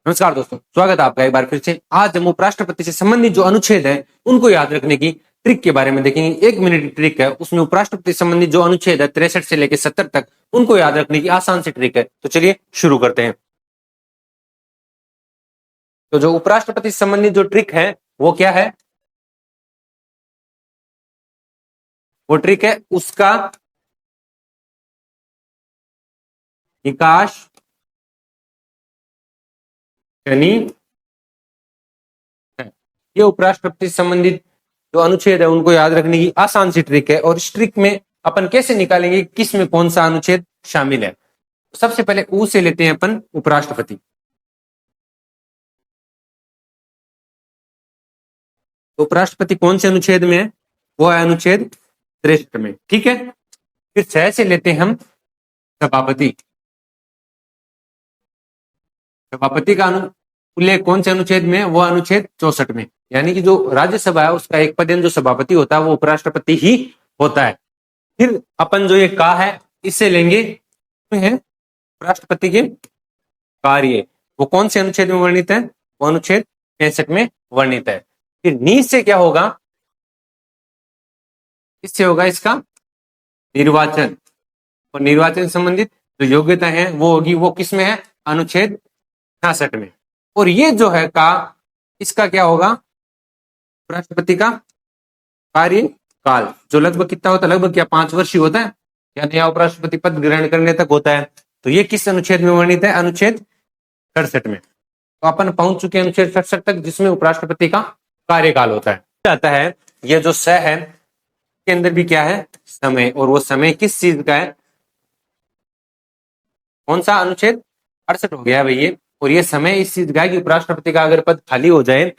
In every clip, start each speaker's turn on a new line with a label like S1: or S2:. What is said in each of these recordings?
S1: नमस्कार दोस्तों, स्वागत है आपका एक बार फिर से। आज हम उपराष्ट्रपति से संबंधित जो अनुच्छेद है उनको याद रखने की ट्रिक के बारे में देखेंगे। 1 मिनट की ट्रिक है, उसमें उपराष्ट्रपति से संबंधित जो अनुच्छेद है 63 से लेकर 70 तक उनको याद रखने की आसान सी ट्रिक है। तो चलिए शुरू करते हैं। तो जो उपराष्ट्रपति से संबंधित जो ट्रिक है वो क्या है? वो ट्रिक है उसका विकास शनि है। ये उपराष्ट्रपति से संबंधित जो अनुच्छेद है उनको याद रखने की आसान सी ट्रिक है। और इस ट्रिक में अपन कैसे निकालेंगे किस में कौन सा अनुच्छेद शामिल है। सबसे पहले ऊ से लेते हैं अपन उपराष्ट्रपति। उपराष्ट्रपति कौन से अनुच्छेद में है? वो है अनुच्छेद 63 में। ठीक है, फिर 6 से लेते हैं हम सभापति। सभापति का उल्लेख कौन से अनुच्छेद में? वो अनुच्छेद 64 में। यानी कि जो राज्यसभा है उसका एक पद जो सभापति होता है वो उपराष्ट्रपति ही होता है। फिर अपन जो ये का है इससे लेंगे है उपराष्ट्रपति के कार्य। वो कौन से अनुच्छेद में वर्णित है? वो अनुच्छेद 65 में वर्णित है। फिर नी से क्या होगा? इससे होगा इसका निर्वाचन। और निर्वाचन संबंधित जो योग्यता है वो होगी, वो किस में है? अनुच्छेद 66 में। और ये जो है का इसका क्या होगा? उपराष्ट्रपति का कार्यकाल जो लगभग कितना होता है? लगभग क्या 5 वर्ष ही होता है, या नया उपराष्ट्रपति पद ग्रहण करने तक होता है। तो ये किस अनुच्छेद में वर्णित है? अनुच्छेद 67 में। तो अपन पहुंच चुके हैं अनुच्छेद 67 तक, जिसमें उपराष्ट्रपति का कार्यकाल होता है। आता है ये जो स है के अंदर भी क्या है? समय। और वो समय किस चीज का है? कौन सा? अनुच्छेद 68 हो गया भैया। और ये समय इस चीज का है कि उपराष्ट्रपति का अगर पद खाली हो जाए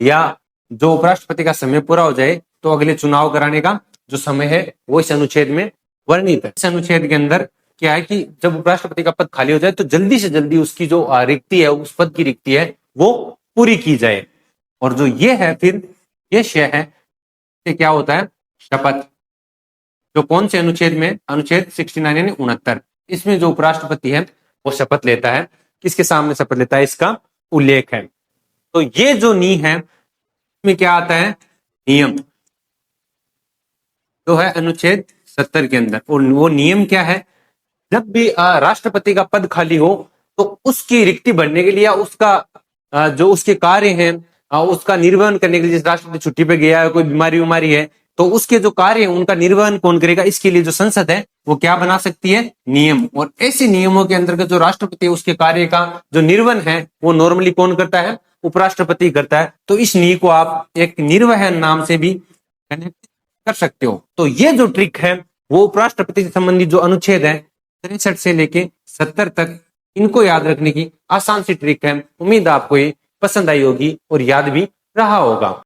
S1: या जो उपराष्ट्रपति का समय पूरा हो जाए तो अगले चुनाव कराने का जो समय है वो इस अनुच्छेद में वर्णित है। इस अनुच्छेद के अंदर क्या है कि जब उपराष्ट्रपति का पद खाली हो जाए तो जल्दी से जल्दी उसकी जो रिक्ति है, उस पद की रिक्ति है, वो पूरी की जाए। और जो ये है फिर ये शय है, ये क्या होता है? शपथ। जो कौन से अनुच्छेद में? अनुच्छेद 69 यानी 69। इसमें जो उपराष्ट्रपति है वो शपथ लेता है। किसके सामने शपथ लेता है? इसका उल्लेख है। तो ये जो नी है इसमें क्या आता है? नियम जो है अनुच्छेद 70 के अंदर। और वो नियम क्या है? जब भी राष्ट्रपति का पद खाली हो तो उसकी रिक्ति भरने के लिए उसका जो उसके कार्य हैं उसका निर्वहन करने के लिए, जिस राष्ट्रपति छुट्टी पे गया है, कोई बीमारी उमारी है, तो उसके जो कार्य है उनका निर्वहन कौन करेगा? इसके लिए जो संसद है वो क्या बना सकती है? नियम। और ऐसे नियमों के अंतर्गत जो राष्ट्रपति है उसके कार्य का जो निर्वहन है वो नॉर्मली कौन करता है? उपराष्ट्रपति करता है। तो इस नी को आप एक निर्वहन नाम से भी कनेक्ट कर सकते हो। तो ये जो ट्रिक है वो उपराष्ट्रपति से संबंधित जो अनुच्छेद है 63 से लेके 70 तक, इनको याद रखने की आसान सी ट्रिक है। उम्मीद आपको ये पसंद आई होगी और याद भी रहा होगा।